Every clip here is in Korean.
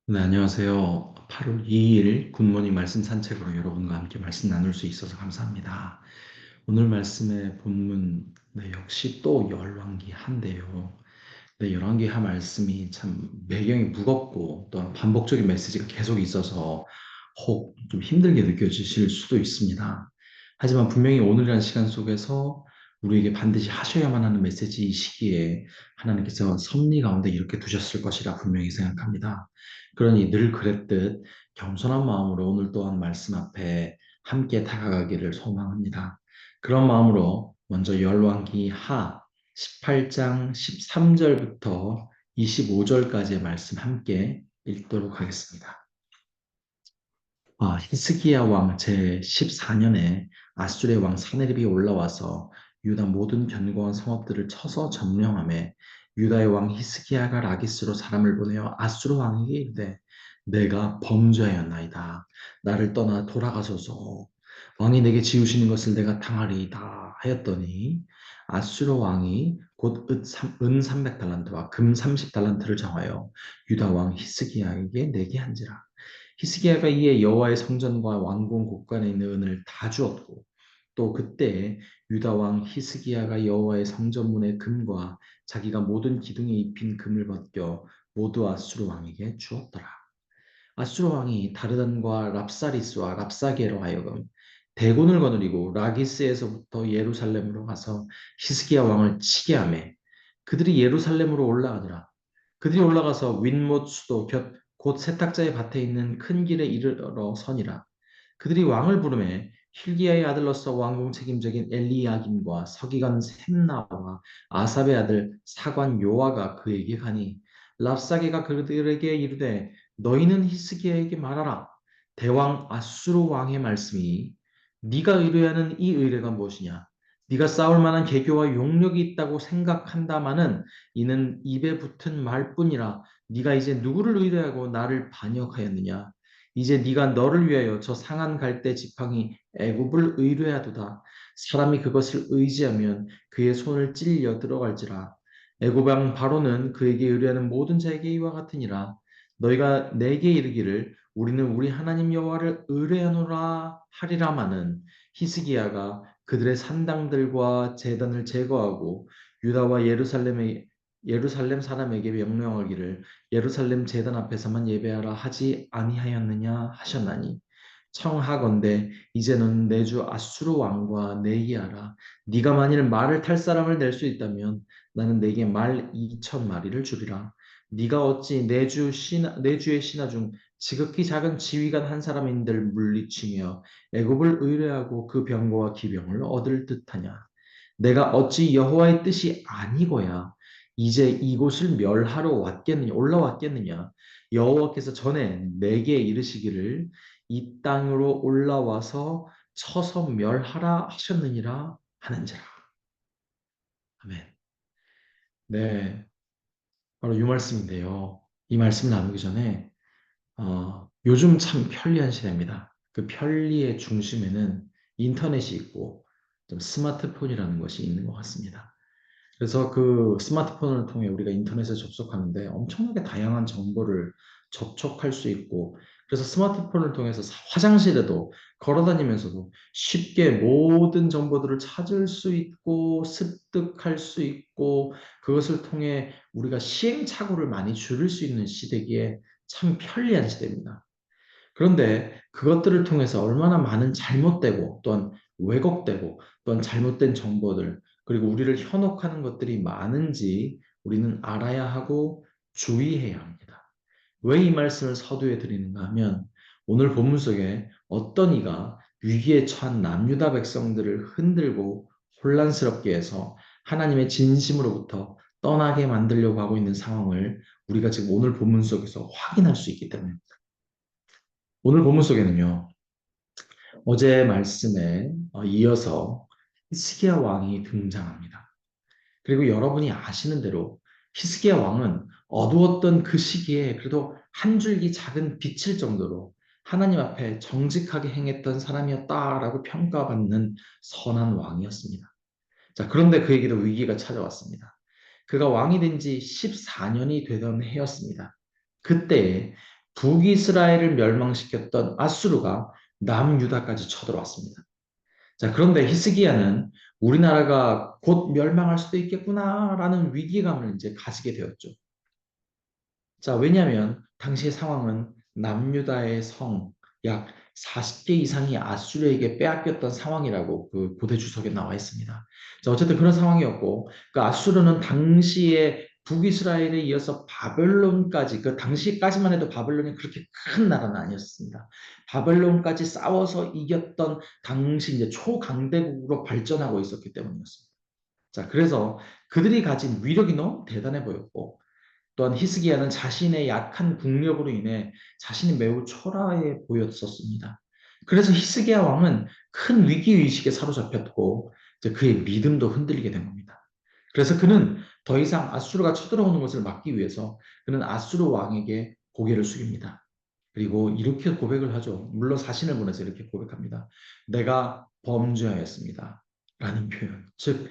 네, 안녕하세요. 8월 2일 굿모닝 말씀 산책으로 여러분과 함께 말씀 나눌 수 있어서 감사합니다. 오늘 말씀의 본문, 역시 또 열왕기하인데요. 열왕기하 말씀이 참 배경이 무겁고 또 반복적인 메시지가 계속 있어서 혹 좀 힘들게 느껴지실 수도 있습니다. 하지만 분명히 오늘이라는 시간 속에서 우리에게 반드시 하셔야만 하는 메시지 이 시기에 하나님께서 섭리 가운데 이렇게 두셨을 것이라 분명히 생각합니다. 그러니 늘 그랬듯 겸손한 마음으로 오늘 또한 말씀 앞에 함께 다가가기를 소망합니다. 그런 마음으로 먼저 열왕기 하 18장 13절부터 25절까지의 말씀 함께 읽도록 하겠습니다. 히스기야 왕 제 14년에 아수르의 왕 사네립이 올라와서 유다 모든 견고한 성읍들을 쳐서 점령하며 유다의 왕 히스기야가 라기스로 사람을 보내어 아수르 왕에게 이르되 내가 범죄하였나이다. 나를 떠나 돌아가소서. 왕이 내게 지우시는 것을 내가 당하리이다 하였더니 아수르 왕이 곧 은 300달란트와 금 30달란트를 정하여 유다 왕 히스기야에게 내게 한지라. 히스기야가 이에 여호와의 성전과 왕궁 곳간에 있는 은을 다 주었고 또 그때 유다 왕 히스기야가 여호와의 성전문의 금과 자기가 모든 기둥에 입힌 금을 벗겨 모두 아수르 왕에게 주었더라. 아수르 왕이 다르단과 랍사리스와 랍사게로 하여금 대군을 거느리고 라기스에서부터 예루살렘으로 가서 히스기야 왕을 치게 하며 그들이 예루살렘으로 올라가더라. 그들이 올라가서 윈못 수도 곁 곧 세탁자의 밭에 있는 큰 길에 이르러 서니라. 그들이 왕을 부르매 힐기야의 아들로서 왕궁 책임적인 엘리야김과 서기관 셈나와 아삽의 아들 사관 요아가 그에게 가니 랍사게가 그들에게 이르되 너희는 히스기야에게 말하라. 대왕 아수르 왕의 말씀이 네가 의뢰하는 이 의뢰가 무엇이냐? 네가 싸울 만한 계교와 용력이 있다고 생각한다마는 이는 입에 붙은 말뿐이라. 네가 이제 누구를 의뢰하고 나를 반역하였느냐? 이제 네가 너를 위하여 저 상한 갈대 지팡이 애굽을 의뢰하도다. 사람이 그것을 의지하면 그의 손을 찔려 들어갈지라. 애굽 왕 바로는 그에게 의뢰하는 모든 자에게 이와 같으니라. 너희가 내게 이르기를 우리는 우리 하나님 여호와를 의뢰하노라 하리라마는 히스기야가 그들의 산당들과 제단을 제거하고 유다와 예루살렘 사람에게 명령하기를 예루살렘 제단 앞에서만 예배하라 하지 아니하였느냐 하셨나니 청하건대 이제는 내 주 아수르 왕과 내기하라. 네가 만일 말을 탈 사람을 낼 수 있다면 나는 내게 말 2천 마리를 주리라. 네가 어찌 내 주의 신하 중 지극히 작은 지휘관 한 사람인들 물리치며 애굽을 의뢰하고 그 병거와 기병을 얻을 듯하냐? 내가 어찌 여호와의 뜻이 아니고야 이제 이곳을 멸하러 올라왔겠느냐? 여호와께서 전에 내게 이르시기를 이 땅으로 올라와서 쳐서 멸하라 하셨느니라 하는지라. 아멘. 네, 바로 이 말씀인데요. 이 말씀 나누기 전에 요즘 참 편리한 시대입니다. 그 편리의 중심에는 인터넷이 있고 좀 스마트폰이라는 것이 있는 것 같습니다. 그래서 그 스마트폰을 통해 우리가 인터넷에 접속하는데 엄청나게 다양한 정보를 접촉할 수 있고, 그래서 스마트폰을 통해서 화장실에도 걸어 다니면서도 쉽게 모든 정보들을 찾을 수 있고, 습득할 수 있고, 그것을 통해 우리가 시행착오를 많이 줄일 수 있는 시대기에 참 편리한 시대입니다. 그런데 그것들을 통해서 얼마나 많은 잘못되고 또한 왜곡되고 또한 잘못된 정보들 그리고 우리를 현혹하는 것들이 많은지 우리는 알아야 하고 주의해야 합니다. 왜 이 말씀을 서두에 드리는가 하면 오늘 본문 속에 어떤 이가 위기에 처한 남유다 백성들을 흔들고 혼란스럽게 해서 하나님의 진심으로부터 떠나게 만들려고 하고 있는 상황을 우리가 지금 오늘 본문 속에서 확인할 수 있기 때문입니다. 오늘 본문 속에는요, 어제 말씀에 이어서 히스기야 왕이 등장합니다. 그리고 여러분이 아시는 대로 히스기야 왕은 어두웠던 그 시기에 그래도 한 줄기 작은 빛일 정도로 하나님 앞에 정직하게 행했던 사람이었다라고 평가받는 선한 왕이었습니다. 자, 그런데 그에게도 위기가 찾아왔습니다. 그가 왕이 된 지 14년이 되던 해였습니다. 그때 북이스라엘을 멸망시켰던 아수르가 남유다까지 쳐들어왔습니다. 자, 그런데 히스기야는 우리나라가 곧 멸망할 수도 있겠구나라는 위기감을 이제 가지게 되었죠. 자, 왜냐하면 당시의 상황은 남유다의 성 약 40개 이상이 아수르에게 빼앗겼던 상황이라고 그 고대 주석에 나와 있습니다. 자, 어쨌든 그런 상황이었고, 그 아수르는 당시에 북이스라엘에 이어서 바벨론까지, 그 당시까지만 해도 바벨론이 그렇게 큰 나라는 아니었습니다. 바벨론까지 싸워서 이겼던 당시 이제 초강대국으로 발전하고 있었기 때문이었습니다. 자, 그래서 그들이 가진 위력이 너무 대단해 보였고, 또한 히스기야는 자신의 약한 국력으로 인해 자신이 매우 초라해 보였었습니다. 그래서 히스기야 왕은 큰 위기의식에 사로잡혔고 이제 그의 믿음도 흔들리게 된 겁니다. 그래서 그는 더 이상 아수르가 쳐들어오는 것을 막기 위해서 그는 아수르 왕에게 고개를 숙입니다. 그리고 이렇게 고백을 하죠. 물론 사신을 보내서 이렇게 고백합니다. 내가 범죄하였습니다. 라는 표현. 즉,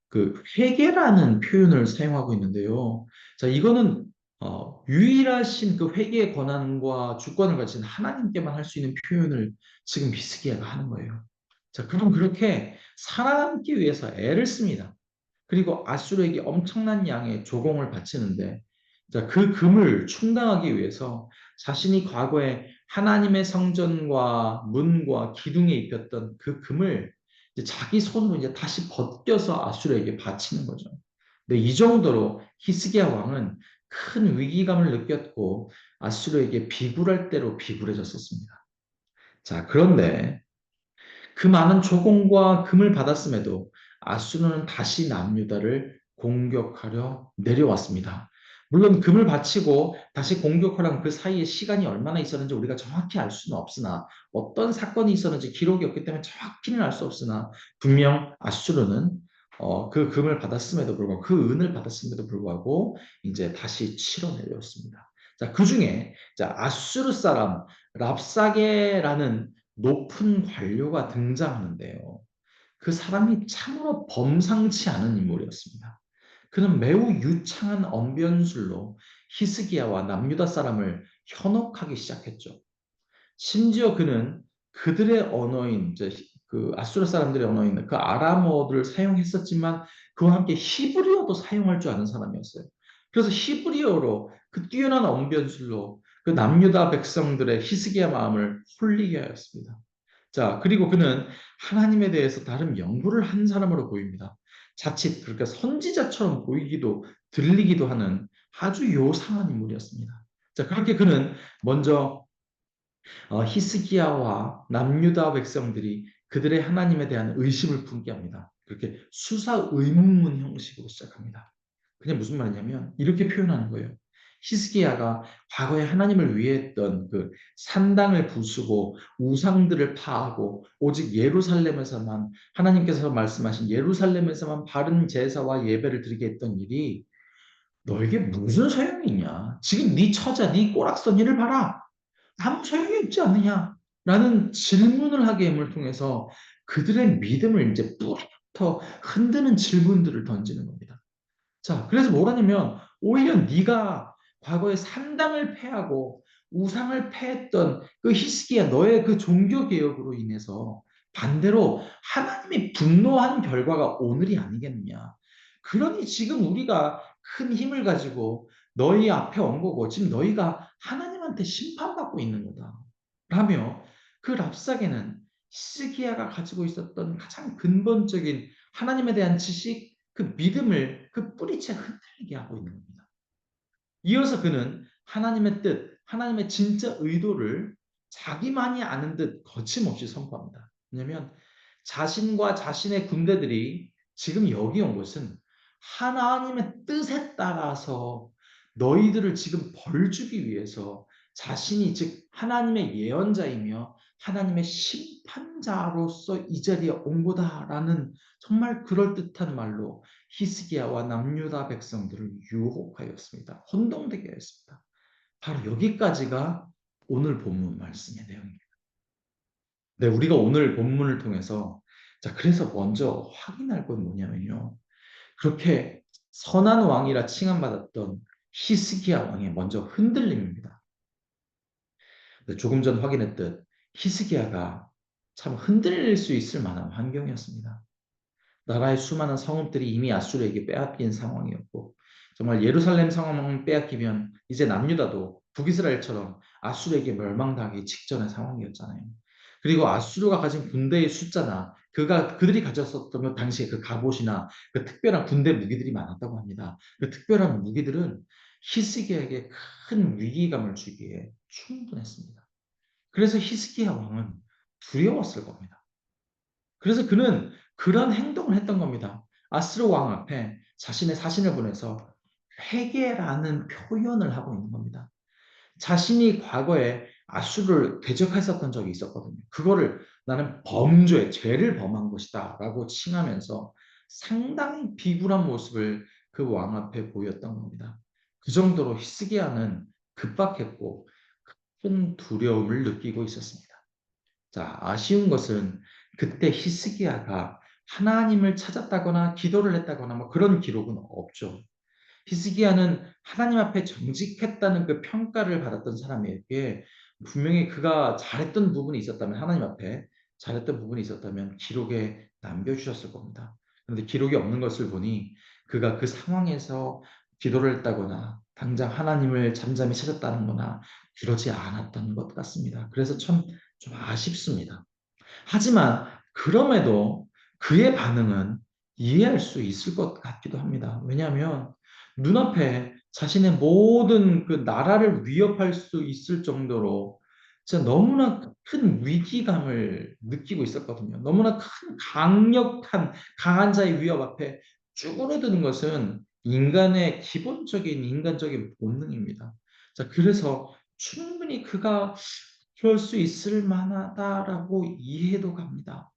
그 회개라는 표현을 사용하고 있는데요. 자, 이거는 유일하신 그 회개의 권한과 주권을 가진 하나님께만 할 수 있는 표현을 지금 히스기야가 하는 거예요. 자, 그럼 그렇게 살아남기 위해서 애를 씁니다. 그리고 아수르에게 엄청난 양의 조공을 바치는데, 자, 그 금을 충당하기 위해서 자신이 과거에 하나님의 성전과 문과 기둥에 입혔던 그 금을 이제 자기 손으로 이제 다시 벗겨서 아수르에게 바치는 거죠. 근데 이 정도로 히스기야 왕은 큰 위기감을 느꼈고 아수르에게 비굴할 대로 비굴해졌었습니다. 자, 그런데 그 많은 조공과 금을 받았음에도 아수르는 다시 남유다를 공격하려 내려왔습니다. 물론 금을 바치고 다시 공격하려는 그 사이에 시간이 얼마나 있었는지 우리가 정확히 알 수는 없으나 어떤 사건이 있었는지 기록이 없기 때문에 정확히는 알 수 없으나 분명 아수르는 그 금을 받았음에도 불구하고 그 은을 받았음에도 불구하고 이제 다시 치러 내려왔습니다. 자, 그 중에 아수르 사람 랍사게라는 높은 관료가 등장하는데요. 그 사람이 참으로 범상치 않은 인물이었습니다. 그는 매우 유창한 언변술로 히스기야와 남유다 사람을 현혹하기 시작했죠. 심지어 그는 그들의 언어인 그 아수르 사람들의 언어인 그 아람어를 사용했었지만 그와 함께 히브리어도 사용할 줄 아는 사람이었어요. 그래서 히브리어로 그 뛰어난 언변술로 그 남유다 백성들의 히스기야 마음을 홀리게 하였습니다. 자, 그리고 그는 하나님에 대해서 나름 연구를 한 사람으로 보입니다. 자칫 그렇게 선지자처럼 보이기도 들리기도 하는 아주 요상한 인물이었습니다. 자, 그렇게 그는 먼저 히스기야와 남유다 백성들이 그들의 하나님에 대한 의심을 품게 합니다. 그렇게 수사 의문문 형식으로 시작합니다. 그게 무슨 말이냐면 이렇게 표현하는 거예요. 히스기야가 과거에 하나님을 위해 했던 그 산당을 부수고 우상들을 파하고 오직 예루살렘에서만 하나님께서 말씀하신 예루살렘에서만 바른 제사와 예배를 드리게 했던 일이 너에게 무슨 소용이 있냐? 지금 네 처자, 네 꼬락서니를 봐라. 아무 소용이 없지 않느냐? 라는 질문을 하게 됨을 통해서 그들의 믿음을 이제 뿌리부터 흔드는 질문들을 던지는 겁니다. 자, 그래서 뭐라냐면 오히려 네가 과거에 산당을 패하고 우상을 패했던 그 히스기야 너의 그 종교 개혁으로 인해서 반대로 하나님이 분노한 결과가 오늘이 아니겠느냐. 그러니 지금 우리가 큰 힘을 가지고 너희 앞에 온 거고 지금 너희가 하나님한테 심판받고 있는 거다. 라며 그 랍사게는 히스기야가 가지고 있었던 가장 근본적인 하나님에 대한 지식, 그 믿음을 그 뿌리채 흔들리게 하고 있는 겁니다. 이어서 그는 하나님의 뜻, 하나님의 진짜 의도를 자기만이 아는 듯 거침없이 선포합니다. 왜냐하면 자신과 자신의 군대들이 지금 여기 온 것은 하나님의 뜻에 따라서 너희들을 지금 벌 주기 위해서 자신이 즉 하나님의 예언자이며 하나님의 심판자로서 이 자리에 온 거다라는 정말 그럴듯한 말로 히스기야와 남유다 백성들을 유혹하였습니다. 혼동되게 하였습니다. 바로 여기까지가 오늘 본문 말씀의 내용입니다. 네, 우리가 오늘 본문을 통해서 그래서 먼저 확인할 건 뭐냐면요. 그렇게 선한 왕이라 칭함받았던 히스기야 왕의 먼저 흔들림입니다. 조금 전 확인했듯 히스기야가 참 흔들릴 수 있을 만한 환경이었습니다. 나라의 수많은 성읍들이 이미 아수르에게 빼앗긴 상황이었고 정말 예루살렘 성읍만 빼앗기면 이제 남유다도 북이스라엘처럼 아수르에게 멸망당하기 직전의 상황이었잖아요. 그리고 아수르가 가진 군대의 숫자나 그들이 가졌었던 그 당시에 그 갑옷이나 그 특별한 군대 무기들이 많았다고 합니다. 그 특별한 무기들은 히스기야에게 큰 위기감을 주기에 충분했습니다. 그래서 히스기야 왕은 두려웠을 겁니다. 그래서 그는 그런 행동을 했던 겁니다. 아스로 왕 앞에 자신의 사신을 보내서 회개라는 표현을 하고 있는 겁니다. 자신이 과거에 아수르를 대적했었던 적이 있었거든요. 그거를 나는 죄를 범한 것이다 라고 칭하면서 상당히 비굴한 모습을 그 왕 앞에 보였던 겁니다. 그 정도로 히스기야는 급박했고 큰 두려움을 느끼고 있었습니다. 자, 아쉬운 것은 그때 히스기야가 하나님을 찾았다거나 기도를 했다거나 뭐 그런 기록은 없죠. 히스기야는 하나님 앞에 정직했다는 그 평가를 받았던 사람에게 분명히 그가 잘했던 부분이 있었다면 하나님 앞에 잘했던 부분이 있었다면 기록에 남겨주셨을 겁니다. 그런데 기록이 없는 것을 보니 그가 그 상황에서 기도를 했다거나 당장 하나님을 잠잠히 찾았다는 거나 그러지 않았던 것 같습니다. 그래서 참 좀 아쉽습니다. 하지만 그럼에도 그의 반응은 이해할 수 있을 것 같기도 합니다. 왜냐하면 눈앞에 자신의 모든 그 나라를 위협할 수 있을 정도로 진짜 너무나 큰 위기감을 느끼고 있었거든요. 너무나 큰 강력한 강한 자의 위협 앞에 쭈그러드는 것은 인간의 기본적인 인간적인 본능입니다. 자, 그래서 충분히 그가 그럴 수 있을 만하다라고 이해도 갑니다.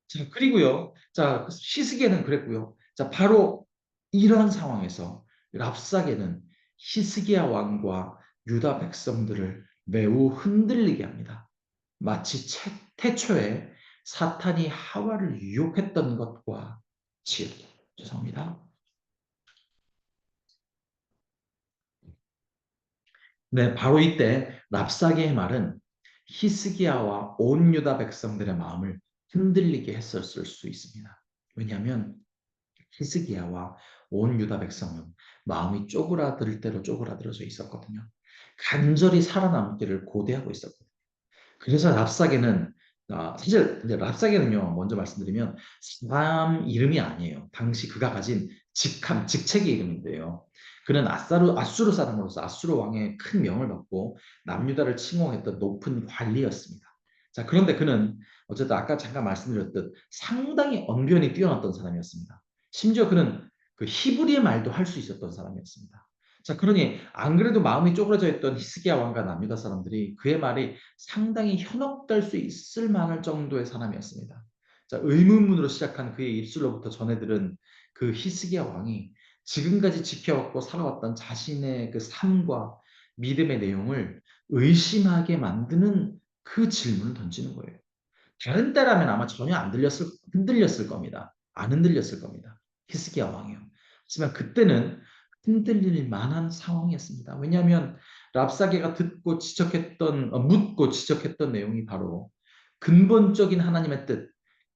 자, 그리고요. 자, 히스기야는 그랬고요. 자, 바로 이런 상황에서 랍사게는 히스기야 왕과 유다 백성들을 매우 흔들리게 합니다. 마치 태초에 사탄이 하와를 유혹했던 것과 같이요. 죄송합니다. 네, 바로 이때 랍사게의 말은 히스기야와 온 유다 백성들의 마음을 흔들리게 했었을 수 있습니다. 왜냐하면 히스기야와 온 유다 백성은 마음이 쪼그라들 대로 쪼그라들어져 있었거든요. 간절히 살아남기를 고대하고 있었거든요. 그래서 랍사게는 사실 근데 랍사게는요 먼저 말씀드리면 사람 이름이 아니에요. 당시 그가 가진 직책의 이름인데요. 그는 아수르 사람으로서 아수르 왕의 큰 명을 받고 남유다를 침공했던 높은 관리였습니다. 자, 그런데 그는 어쨌든 아까 잠깐 말씀드렸듯 상당히 언변이 뛰어났던 사람이었습니다. 심지어 그는 그 히브리의 말도 할 수 있었던 사람이었습니다. 자, 그러니 안 그래도 마음이 쪼그라져 있던 히스기야 왕과 남유다 사람들이 그의 말이 상당히 현혹될 수 있을 만할 정도의 사람이었습니다. 자, 의문문으로 시작한 그의 입술로부터 전해들은 그 히스기야 왕이 지금까지 지켜왔고 살아왔던 자신의 그 삶과 믿음의 내용을 의심하게 만드는 그 질문을 던지는 거예요. 다른 때라면 아마 전혀 흔들렸을 겁니다. 안 흔들렸을 겁니다. 히스기야 왕이요. 하지만 그때는 흔들릴 만한 상황이었습니다. 왜냐하면 랍사게가 묻고 지적했던 내용이 바로 근본적인 하나님의 뜻,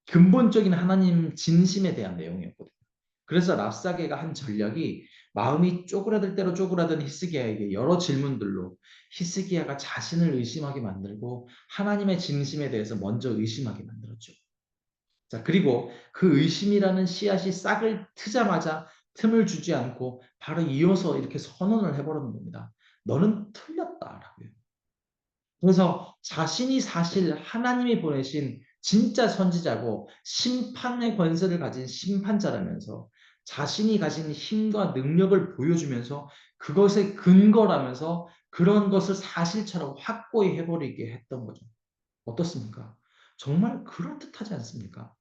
근본적인 하나님 진심에 대한 내용이었거든요. 그래서 랍사게가 한 전략이 마음이 쪼그라들 대로 쪼그라든 히스기야에게 여러 질문들로 히스기야가 자신을 의심하게 만들고 하나님의 진심에 대해서 먼저 의심하게 만들었죠. 자, 그리고 그 의심이라는 씨앗이 싹을 트자마자 틈을 주지 않고 바로 이어서 이렇게 선언을 해버리는 겁니다. 너는 틀렸다라고요. 그래서 자신이 사실 하나님이 보내신 진짜 선지자고 심판의 권세를 가진 심판자라면서 자신이 가진 힘과 능력을 보여주면서 그것의 근거라면서 그런 것을 사실처럼 확고히 해버리게 했던 거죠. 어떻습니까? 정말 그럴듯하지 않습니까?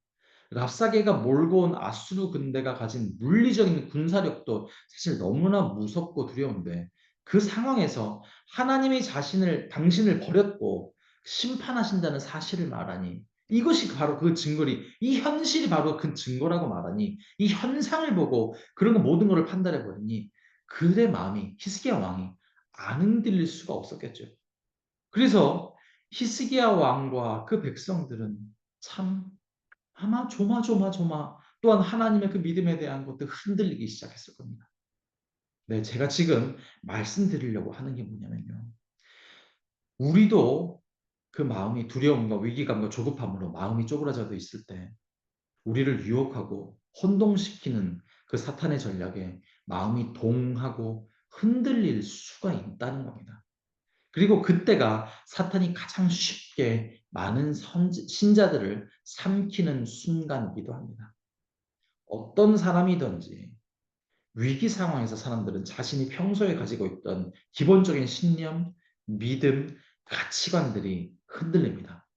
랍사게가 몰고 온 아수르 군대가 가진 물리적인 군사력도 사실 너무나 무섭고 두려운데 그 상황에서 하나님이 당신을 버렸고 심판하신다는 사실을 말하니 이것이 바로 그 증거리, 이 현실이 바로 그 증거라고 말하니 이 현상을 보고 그런 거 모든 것을 판단해 버리니 그의 마음이 히스기야 왕이 안 흔들릴 수가 없었겠죠. 그래서 히스기야 왕과 그 백성들은 참 아마 조마조마조마 또한 하나님의 그 믿음에 대한 것도 흔들리기 시작했을 겁니다. 네, 제가 지금 말씀드리려고 하는 게 뭐냐면요. 우리도 그 마음이 두려움과 위기감과 조급함으로 마음이 쪼그라져 있을 때 우리를 유혹하고 혼동시키는 그 사탄의 전략에 마음이 동하고 흔들릴 수가 있다는 겁니다. 그리고 그때가 사탄이 가장 쉽게 많은 신자들을 삼키는 순간이기도 합니다. 어떤 사람이든지 위기 상황에서 사람들은 자신이 평소에 가지고 있던 기본적인 신념, 믿음, 가치관들이 흔들립니다.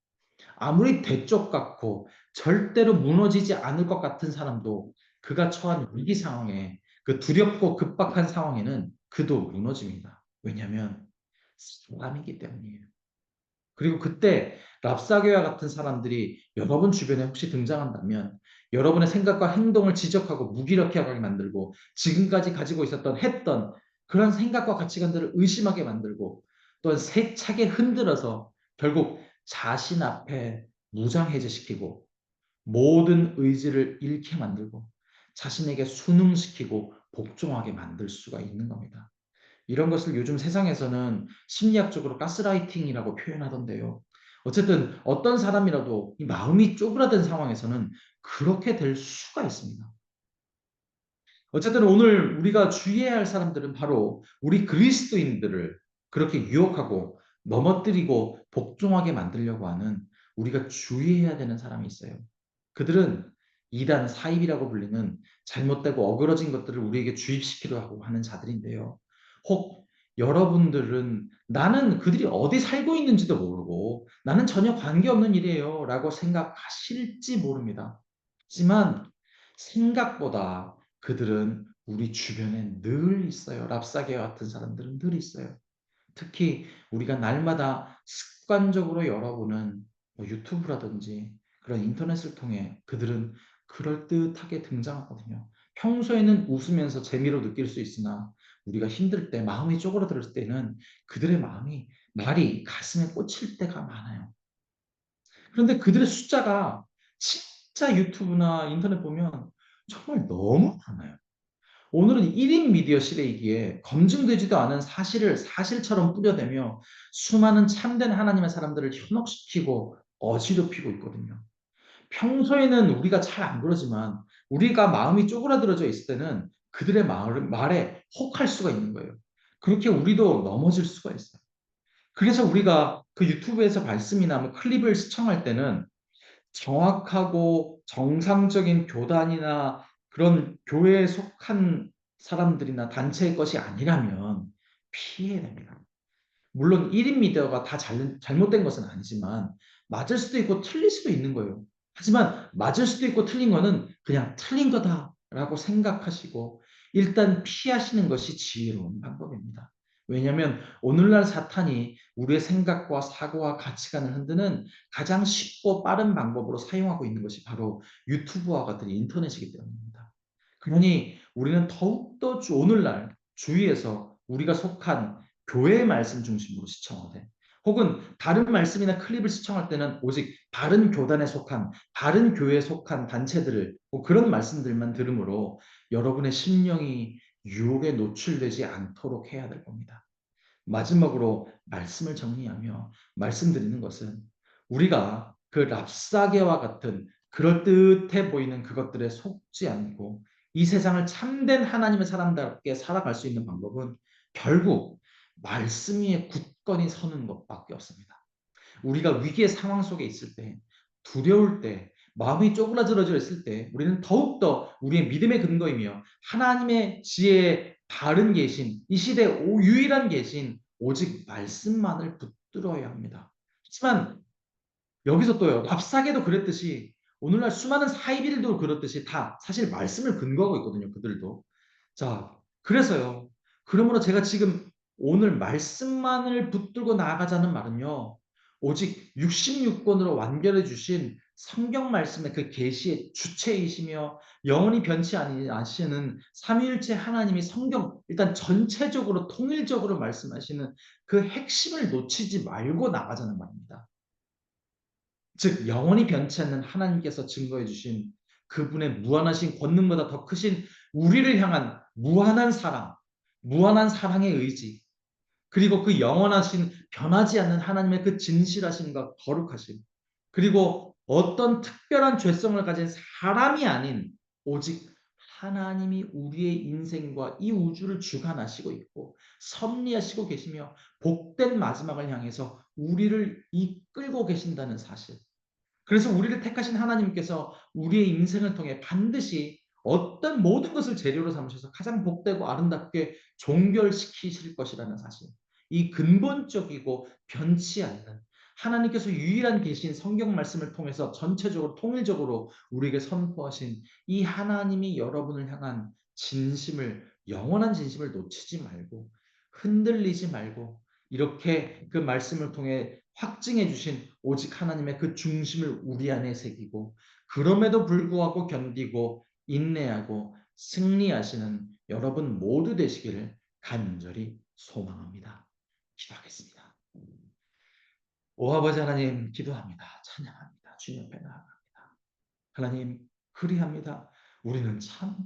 아무리 대쪽 같고 절대로 무너지지 않을 것 같은 사람도 그가 처한 위기 상황에 그 두렵고 급박한 상황에는 그도 무너집니다. 왜냐하면 사람이기 때문이에요. 그리고 그때 랍사게와 같은 사람들이 여러분 주변에 혹시 등장한다면 여러분의 생각과 행동을 지적하고 무기력해 하게 만들고 지금까지 가지고 있었던 했던 그런 생각과 가치관들을 의심하게 만들고 또한 세차게 흔들어서 결국 자신 앞에 무장해제시키고 모든 의지를 잃게 만들고 자신에게 순응시키고 복종하게 만들 수가 있는 겁니다. 이런 것을 요즘 세상에서는 심리학적으로 가스라이팅이라고 표현하던데요. 어쨌든 어떤 사람이라도 이 마음이 쪼그라든 상황에서는 그렇게 될 수가 있습니다. 어쨌든 오늘 우리가 주의해야 할 사람들은 바로 우리 그리스도인들을 그렇게 유혹하고 넘어뜨리고 복종하게 만들려고 하는 우리가 주의해야 되는 사람이 있어요. 그들은 이단 사입이라고 불리는 잘못되고 어그러진 것들을 우리에게 주입시키려고 하는 자들인데요. 혹 여러분들은 나는 그들이 어디 살고 있는지도 모르고 나는 전혀 관계없는 일이에요 라고 생각하실지 모릅니다. 하지만 생각보다 그들은 우리 주변에 늘 있어요. 랍사게와 같은 사람들은 늘 있어요. 특히 우리가 날마다 습관적으로 열어보는 유튜브라든지 그런 인터넷을 통해 그들은 그럴듯하게 등장하거든요. 평소에는 웃으면서 재미로 느낄 수 있으나 우리가 힘들 때 마음이 쪼그라들 때는 그들의 마음이 말이 가슴에 꽂힐 때가 많아요. 그런데 그들의 숫자가 진짜 유튜브나 인터넷 보면 정말 너무 많아요. 오늘은 1인 미디어 시대이기에 검증되지도 않은 사실을 사실처럼 뿌려대며 수많은 참된 하나님의 사람들을 현혹시키고 어지럽히고 있거든요. 평소에는 우리가 잘 안 그러지만 우리가 마음이 쪼그라들어져 있을 때는 그들의 말에 혹할 수가 있는 거예요. 그렇게 우리도 넘어질 수가 있어요. 그래서 우리가 그 유튜브에서 말씀이나 뭐 클립을 시청할 때는 정확하고 정상적인 교단이나 그런 교회에 속한 사람들이나 단체의 것이 아니라면 피해야 됩니다. 물론 1인 미디어가 다 잘못된 것은 아니지만 맞을 수도 있고 틀릴 수도 있는 거예요. 하지만 맞을 수도 있고 틀린 거는 그냥 틀린 거다라고 생각하시고 일단 피하시는 것이 지혜로운 방법입니다. 왜냐하면 오늘날 사탄이 우리의 생각과 사고와 가치관을 흔드는 가장 쉽고 빠른 방법으로 사용하고 있는 것이 바로 유튜브와 같은 인터넷이기 때문입니다. 그러니 우리는 더욱더 오늘날 주위에서 우리가 속한 교회의 말씀 중심으로 시청하되 혹은 다른 말씀이나 클립을 시청할 때는 오직 바른 교단에 속한 바른 교회에 속한 단체들을 뭐 그런 말씀들만 들으므로 여러분의 심령이 유혹에 노출되지 않도록 해야 될 겁니다. 마지막으로 말씀을 정리하며 말씀드리는 것은 우리가 그 랍사게와 같은 그럴듯해 보이는 그것들에 속지 않고 이 세상을 참된 하나님의 사람답게 살아갈 수 있는 방법은 결국 말씀 위에 굳건히 서는 것밖에 없습니다. 우리가 위기의 상황 속에 있을 때, 두려울 때, 마음이 쪼그라들어져 있을 때 우리는 더욱더 우리의 믿음의 근거이며 하나님의 지혜의 바른 계신 이 시대 유일한 계신 오직 말씀만을 붙들어야 합니다. 하지만 여기서 또요. 랍사게도 그랬듯이 오늘날 수많은 사이비들도 그렇듯이 다 사실 말씀을 근거하고 있거든요. 그들도. 자, 그래서요. 그러므로 제가 지금 오늘 말씀만을 붙들고 나아가자는 말은요. 오직 66권으로 완결해 주신 성경 말씀의 그 계시의 주체이시며 영원히 변치 아니하시는 삼위일체 하나님이 성경 일단 전체적으로 통일적으로 말씀하시는 그 핵심을 놓치지 말고 나가자는 말입니다. 즉 영원히 변치 않는 하나님께서 증거해 주신 그분의 무한하신 권능보다 더 크신 우리를 향한 무한한 사랑, 무한한 사랑의 의지, 그리고 그 영원하신 변하지 않는 하나님의 그 진실하심과 거룩하심, 그리고 어떤 특별한 죄성을 가진 사람이 아닌 오직 하나님이 우리의 인생과 이 우주를 주관하시고 있고 섭리하시고 계시며 복된 마지막을 향해서 우리를 이끌고 계신다는 사실. 그래서 우리를 택하신 하나님께서 우리의 인생을 통해 반드시 어떤 모든 것을 재료로 삼으셔서 가장 복되고 아름답게 종결시키실 것이라는 사실. 이 근본적이고 변치 않는 하나님께서 유일한 계신 성경 말씀을 통해서 전체적으로 통일적으로 우리에게 선포하신 이 하나님이 여러분을 향한 진심을, 영원한 진심을 놓치지 말고 흔들리지 말고 이렇게 그 말씀을 통해 확증해 주신 오직 하나님의 그 중심을 우리 안에 새기고 그럼에도 불구하고 견디고 인내하고 승리하시는 여러분 모두 되시기를 간절히 소망합니다. 기도하겠습니다. 오 아버지 하나님 기도합니다. 찬양합니다. 주님 앞에 나아갑니다. 하나님 그리합니다. 우리는 참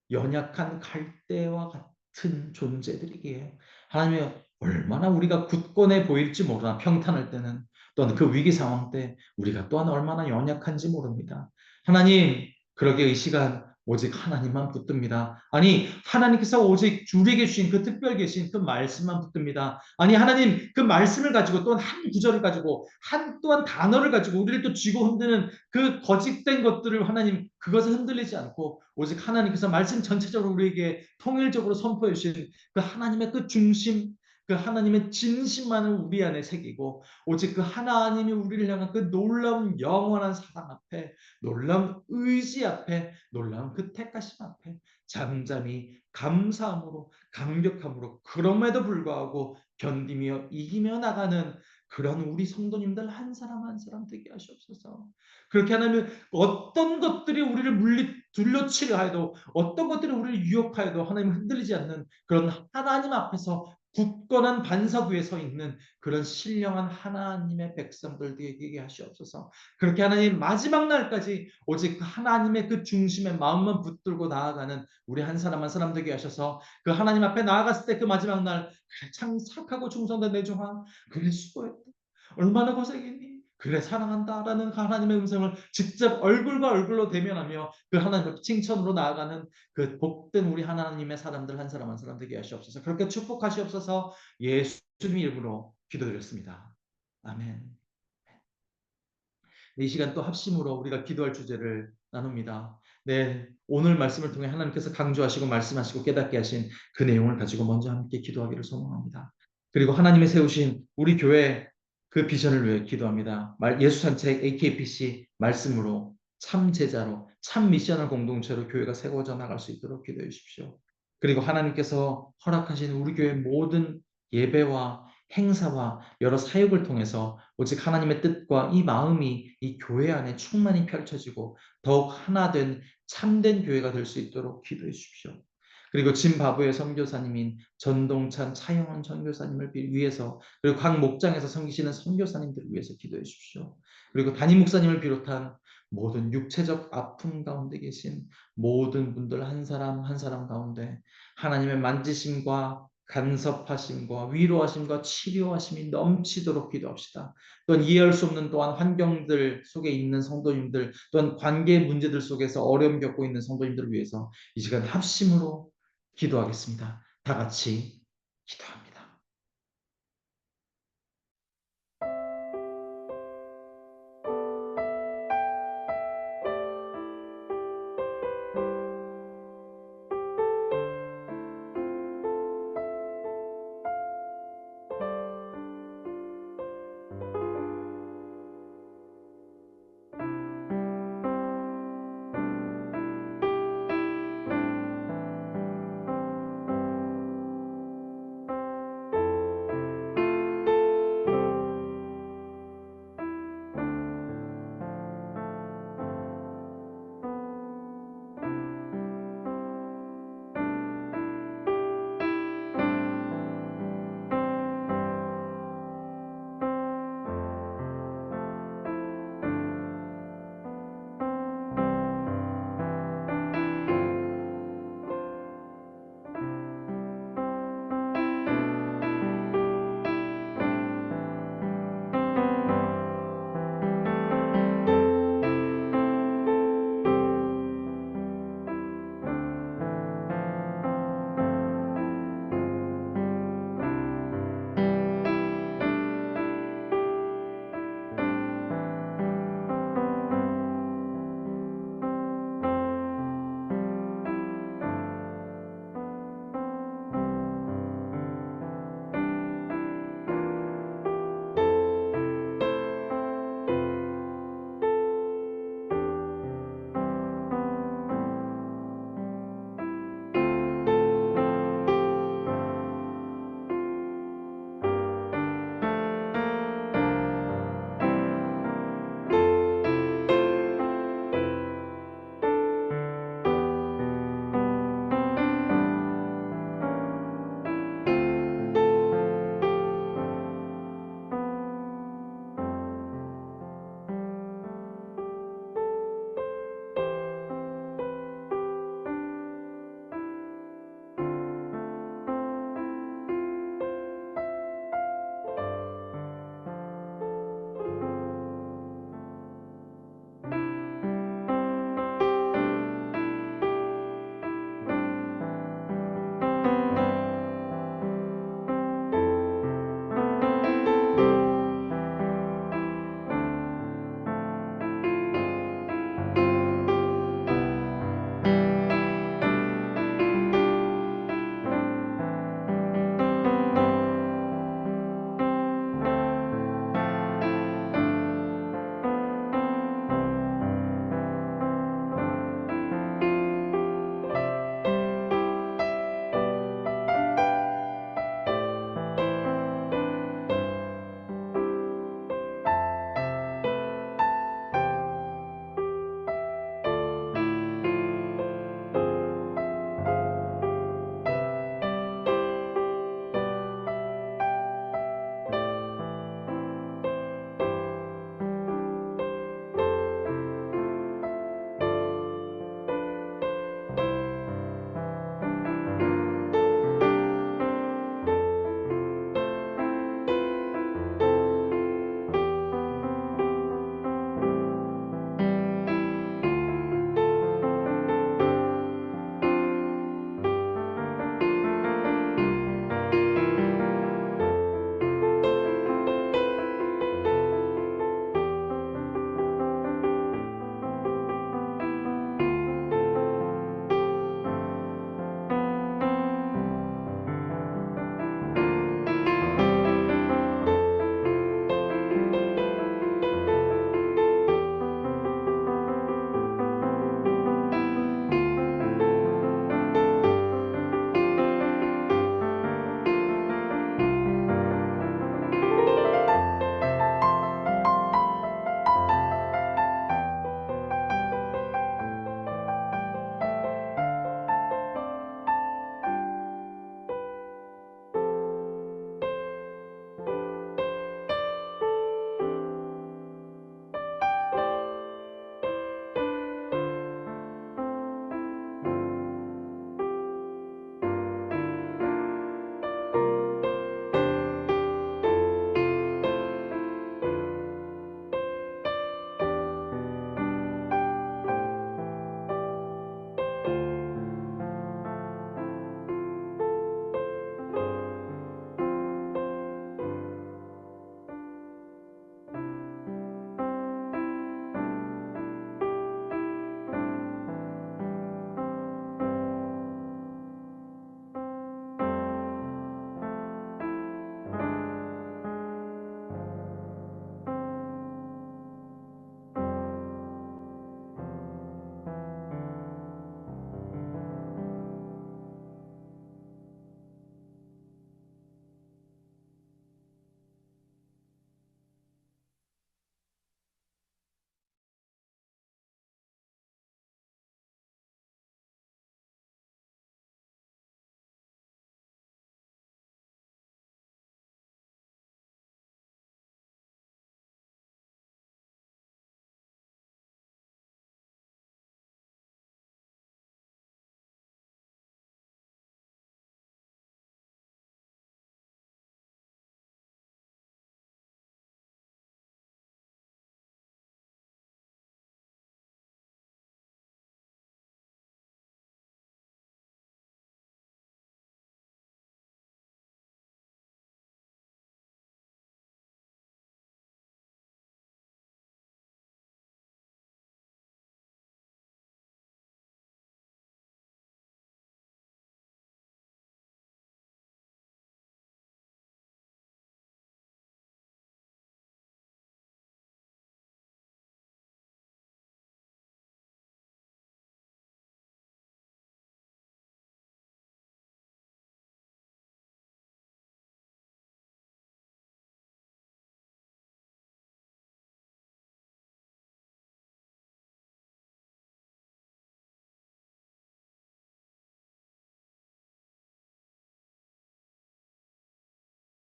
연약한 갈대와 같은 존재들이기에 하나님 얼마나 우리가 굳건해 보일지 모르나 평탄할 때는 또는 그 위기 상황 때 우리가 또한 얼마나 연약한지 모릅니다. 하나님 그러게 이 시간 오직 하나님만 붙듭니다. 아니 하나님께서 오직 우리에게 주신 그 특별 계신 그 말씀만 붙듭니다. 아니 하나님 그 말씀을 가지고 또한 한 구절을 가지고 한 또한 단어를 가지고 우리를 또 쥐고 흔드는 그 거짓된 것들을 하나님 그것을 흔들리지 않고 오직 하나님께서 말씀 전체적으로 우리에게 통일적으로 선포해 주신 그 하나님의 그 중심 그 하나님의 진심만을 우리 안에 새기고 오직 그 하나님이 우리를 향한 그 놀라운 영원한 사랑 앞에 놀라운 의지 앞에 놀라운 그 택하심 앞에 잠잠히 감사함으로 감격함으로 그럼에도 불구하고 견디며 이기며 나가는 그런 우리 성도님들 한 사람 한 사람 되게 하시옵소서. 그렇게 하나님 어떤 것들이 우리를 둘러치려 해도 어떤 것들이 우리를 유혹하여도 하나님 흔들리지 않는 그런 하나님 앞에서 굳건한 반석 위에 서 있는 그런 신령한 하나님의 백성들 되게 하시옵소서. 그렇게 하나님 마지막 날까지 오직 하나님의 그 중심에 마음만 붙들고 나아가는 우리 한 사람 한 사람 되게 하셔서 그 하나님 앞에 나아갔을 때 그 마지막 날 그래 참 착하고 충성된 내 종아 그래 수고했다. 얼마나 고생했니? 그래 사랑한다라는 하나님의 음성을 직접 얼굴과 얼굴로 대면하며 그 하나님의 칭찬으로 나아가는 그 복된 우리 하나님의 사람들 한 사람 한 사람 되게 하시옵소서. 그렇게 축복하시옵소서. 예수님 이름으로 기도드렸습니다. 아멘. 이 시간 또 합심으로 우리가 기도할 주제를 나눕니다. 네, 오늘 말씀을 통해 하나님께서 강조하시고 말씀하시고 깨닫게 하신 그 내용을 가지고 먼저 함께 기도하기를 소망합니다. 그리고 하나님이 세우신 우리 교회 그 비전을 위해 기도합니다. 예수 산책 AKPC 말씀으로 참 제자로 참 미션을 공동체로 교회가 세워져 나갈 수 있도록 기도해 주십시오. 그리고 하나님께서 허락하신 우리 교회 모든 예배와 행사와 여러 사역을 통해서 오직 하나님의 뜻과 이 마음이 이 교회 안에 충만히 펼쳐지고 더욱 하나된 참된 교회가 될 수 있도록 기도해 주십시오. 그리고 짐바브웨 선교사님인 전동찬 차영원 선교사님을 위해서 그리고 각 목장에서 섬기시는 선교사님들을 위해서 기도해 주십시오. 그리고 담임 목사님을 비롯한 모든 육체적 아픔 가운데 계신 모든 분들 한 사람 한 사람 가운데 하나님의 만지심과 간섭하심과 위로하심과 치료하심이 넘치도록 기도합시다. 또한 이해할 수 없는 또한 환경들 속에 있는 성도님들 또한 관계 문제들 속에서 어려움 겪고 있는 성도님들을 위해서 이 시간 합심으로 기도하겠습니다. 다 같이 기도합니다.